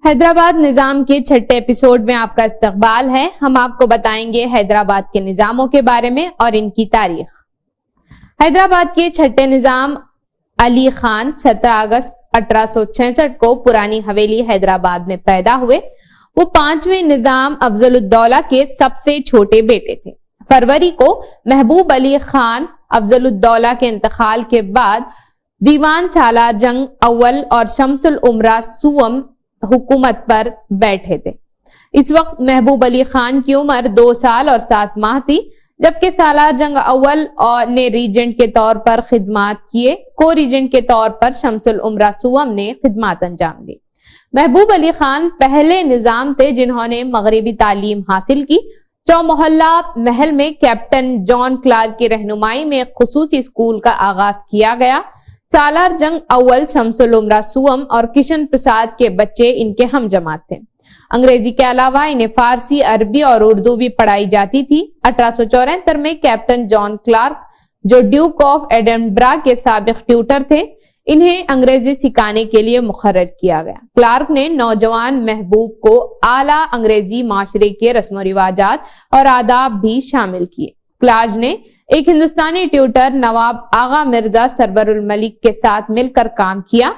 حیدرآباد نظام کے چھٹے ایپیسوڈ میں آپ کا استقبال ہے۔ ہم آپ کو بتائیں گے حیدرآباد کے نظاموں کے بارے میں اور ان کی تاریخ۔ حیدرآباد کے چھٹے نظام علی خان 17 اگست 1866 کو پرانی حویلی حیدرآباد میں پیدا ہوئے۔ وہ 5ویں نظام افضل الدولہ کے سب سے چھوٹے بیٹے تھے۔ فروری کو محبوب علی خان افضل الدولہ کے انتقال کے بعد دیوان سالار جنگ اول اور شمس الامراء سوم حکومت پر بیٹھے تھے۔ اس وقت محبوب علی خان کی عمر 2 سال اور 7 ماہ تھی، جبکہ سالار جنگ اول نے ریجنٹ کے طور پر خدمات کیے۔ کو ریجنٹ کے طور پر شمس الامراء سوم نے خدمات انجام دی۔ محبوب علی خان پہلے نظام تھے جنہوں نے مغربی تعلیم حاصل کی۔ چومحلہ محل میں کیپٹن جان کلارک کی رہنمائی میں ایک خصوصی اسکول کا آغاز کیا گیا۔ سالار جنگ اول شمس الامراء سوم اور کشن پرساد کے بچے ان کے ہم جماعت تھے۔ انگریزی کے علاوہ انہیں فارسی، عربی اور اردو بھی پڑھائی جاتی تھی۔ 1874 میں کیپٹن جان کلارک، جو ڈیوک آف ایڈنبرا کے سابق ٹیوٹر تھے، انہیں انگریزی سکھانے کے لیے مقرر کیا گیا۔ کلارک نے نوجوان محبوب کو اعلیٰ انگریزی معاشرے کے رسم و رواجات اور آداب بھی شامل کیے۔ کلارک نے ایک ہندوستانی ٹیوٹر نواب آغا مرزا سرور الملک کے ساتھ مل کر کام کیا،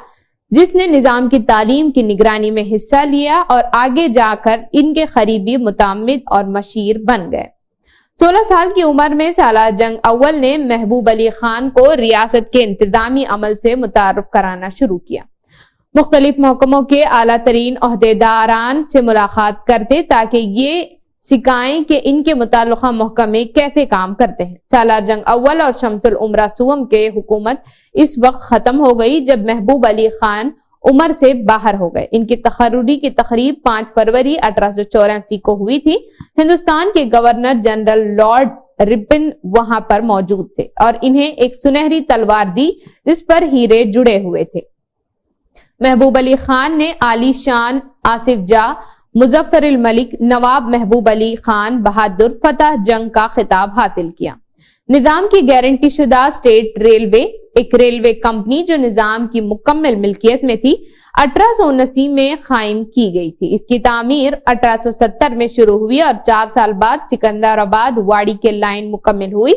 جس نے نظام کی تعلیم کی نگرانی میں حصہ لیا اور آگے جا کر ان کے قریبی متعمد اور مشیر بن گئے۔ 16 سال کی عمر میں سالار جنگ اول نے محبوب علی خان کو ریاست کے انتظامی عمل سے متعارف کرانا شروع کیا۔ مختلف محکموں کے اعلیٰ ترین عہدیداران سے ملاقات کرتے تاکہ یہ سکھائیں کہ ان کے متعلقہ محکمے کیسے کام کرتے ہیں۔ سالار جنگ اول اور شمس الامراء سوم کے حکومت اس وقت ختم ہو گئی جب محبوب علی خان عمر سے باہر ہو گئے۔ ان کی تقرری کی تقریب 5 فروری 1884 کو ہوئی تھی۔ ہندوستان کے گورنر جنرل لارڈ رپن وہاں پر موجود تھے اور انہیں ایک سنہری تلوار دی جس پر ہیرے جڑے ہوئے تھے۔ محبوب علی خان نے عالی شان آصف جاہ، مظفر الملک، نواب محبوب علی خان بہادر فتح جنگ کا خطاب حاصل کیا۔ نظام کی گارنٹی شدہ اسٹیٹ ریلوے، ایک ریلوے کمپنی جو نظام کی مکمل ملکیت میں تھی، 1879 میں قائم کی گئی تھی۔ اس کی تعمیر 1870 میں شروع ہوئی اور 4 سال بعد سکندرآباد واڑی کے لائن مکمل ہوئی۔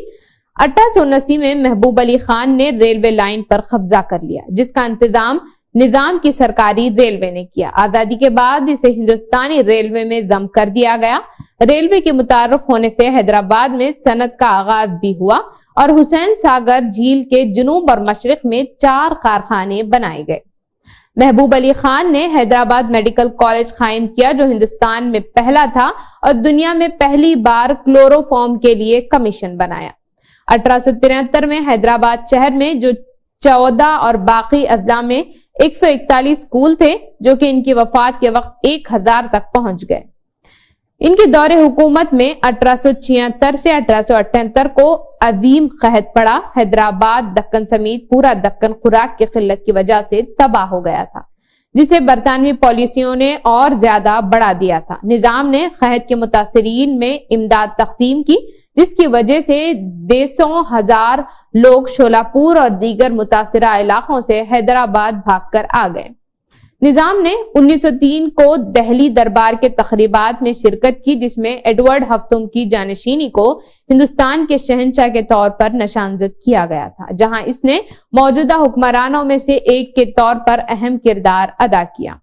1879 میں محبوب علی خان نے ریلوے لائن پر قبضہ کر لیا، جس کا انتظام نظام کی سرکاری ریلوے نے کیا۔ آزادی کے بعد اسے ہندوستانی ریلوے میں ضم کر دیا گیا۔ ریلوے کے متعارف ہونے سے حیدرآباد میں صنعت کا آغاز بھی ہوا اور حسین ساگر جھیل کے جنوب اور مشرق میں 4 کارخانے بنائے گئے۔ محبوب علی خان نے حیدرآباد میڈیکل کالج قائم کیا جو ہندوستان میں پہلا تھا اور دنیا میں پہلی بار کلوروفارم کے لیے کمیشن بنایا۔ 1873 میں حیدرآباد شہر میں جو 14 اور باقی اضلاع میں 141 اسکول تھے، جو کہ ان کی وفات کے وقت 1000 تک پہنچ گئے۔ ان کے دور حکومت میں 1876 سے 1878 کو عظیم قحط پڑا۔ حیدرآباد دکن سمیت پورا دکن خوراک کی قلت کی وجہ سے تباہ ہو گیا تھا، جسے برطانوی پالیسیوں نے اور زیادہ بڑھا دیا تھا۔ نظام نے قحط کے متاثرین میں امداد تقسیم کی، جس کی وجہ سے 150,000 لوگ شولاپور اور دیگر متاثرہ علاقوں سے حیدرآباد بھاگ کر آ گئے۔ نظام نے 1903 کو دہلی دربار کے تقریبات میں شرکت کی، جس میں ایڈورڈ ہفتم کی جانشینی کو ہندوستان کے شہنشاہ کے طور پر نشانزد کیا گیا تھا، جہاں اس نے موجودہ حکمرانوں میں سے ایک کے طور پر اہم کردار ادا کیا۔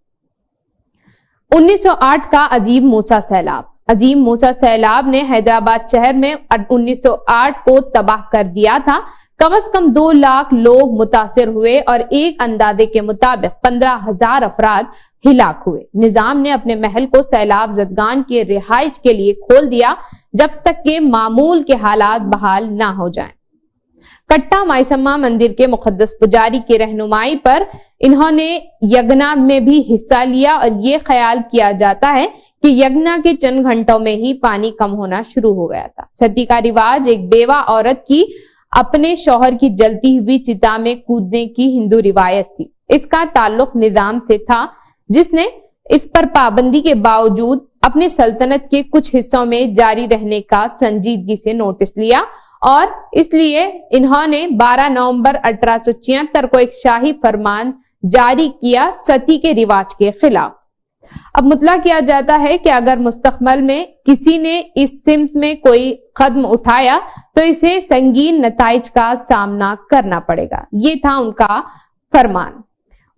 1908 کا عظیم موسیٰ سیلاب۔ عظیم موسیٰ سیلاب نے حیدرآباد شہر میں 1908 کو تباہ کر دیا تھا۔ کم از کم 2 لاکھ لوگ متاثر ہوئے اور ایک اندازے کے مطابق 15,000 افراد ہلاک ہوئے۔ نظام نے اپنے محل کو سیلاب زدگان کی رہائش کے لیے کھول دیا جب تک کہ معمول کے حالات بحال نہ ہو جائیں۔ کٹا مائسما مندر کے مقدس پجاری کی رہنمائی پر انہوں نے یگنا میں بھی حصہ لیا اور یہ خیال کیا جاتا ہے کہ یگنا کے چند گھنٹوں میں ہی پانی کم ہونا شروع ہو گیا تھا۔ ستی کا رواج ایک بیوہ عورت کی اپنے شوہر کی جلتی ہوئی چتا میں کودنے کی ہندو روایت تھی۔ اس کا تعلق نظام سے تھا، جس نے اس پر پابندی کے باوجود اپنے سلطنت کے کچھ حصوں میں جاری رہنے کا سنجیدگی سے نوٹس لیا اور اس لیے انہوں نے 12 نومبر 1876 کو ایک شاہی فرمان جاری کیا ستی کے رواج کے خلاف۔ اب مطلع کیا جاتا ہے کہ اگر مستقبل میں کسی نے اس سمت میں کوئی قدم اٹھایا تو اسے سنگین نتائج کا سامنا کرنا پڑے گا۔ یہ تھا ان کا فرمان۔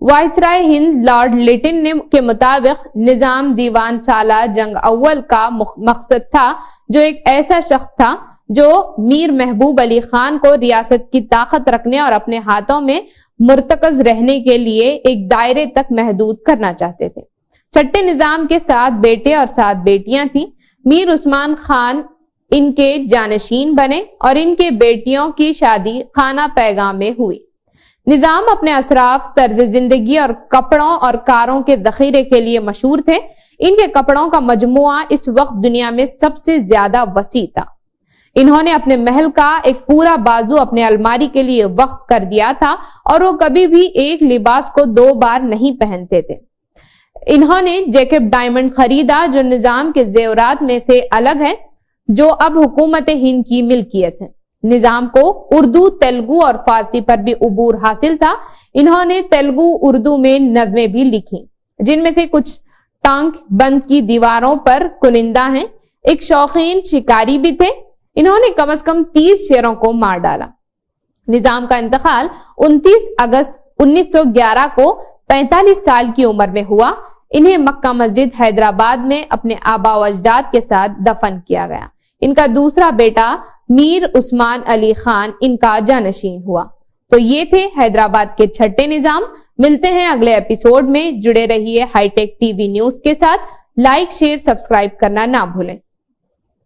وائسرائے ہند لارڈ لیٹن کے مطابق نظام دیوان سالہ جنگ اول کا مقصد تھا، جو ایک ایسا شخص تھا جو میر محبوب علی خان کو ریاست کی طاقت رکھنے اور اپنے ہاتھوں میں مرتکز رہنے کے لیے ایک دائرے تک محدود کرنا چاہتے تھے۔ چھٹے نظام کے 7 بیٹے اور 7 بیٹیاں تھیں۔ میر عثمان خان ان کے جانشین بنے اور ان کے بیٹیوں کی شادی خانہ پیغام میں ہوئی۔ نظام اپنے اسراف، طرز زندگی اور کپڑوں اور کاروں کے ذخیرے کے لیے مشہور تھے۔ ان کے کپڑوں کا مجموعہ اس وقت دنیا میں سب سے زیادہ وسیع تھا۔ انہوں نے اپنے محل کا ایک پورا بازو اپنے الماری کے لیے وقف کر دیا تھا اور وہ کبھی بھی ایک لباس کو 2 بار نہیں پہنتے تھے۔ انہوں نے جیکب ڈائمنڈ خریدا جو نظام کے زیورات میں سے الگ ہے، جو اب حکومت ہند کی ملکیت ہے۔ نظام کو اردو، تیلگو اور فارسی پر بھی عبور حاصل تھا۔ انہوں نے تیلگو اردو میں نظمیں بھی لکھی، جن میں سے کچھ ٹانک بند کی دیواروں پر کنندہ ہیں۔ ایک شوقین شکاری بھی تھے۔ انہوں نے کم از کم 30 شیروں کو مار ڈالا۔ نظام کا انتقال 29 اگست 1911 کو 45 سال کی عمر میں ہوا۔ انہیں مکہ مسجد حیدرآباد میں اپنے آبا و اجداد کے ساتھ دفن کیا گیا۔ ان کا دوسرا بیٹا میر عثمان علی خان ان کا جانشین ہوا۔ تو یہ تھے حیدرآباد کے چھٹے نظام۔ ملتے ہیں اگلے ایپیسوڈ میں۔ جڑے رہیے high tech T V news کے ساتھ۔ لائک، شیئر، سبسکرائب کرنا نہ بھولیں۔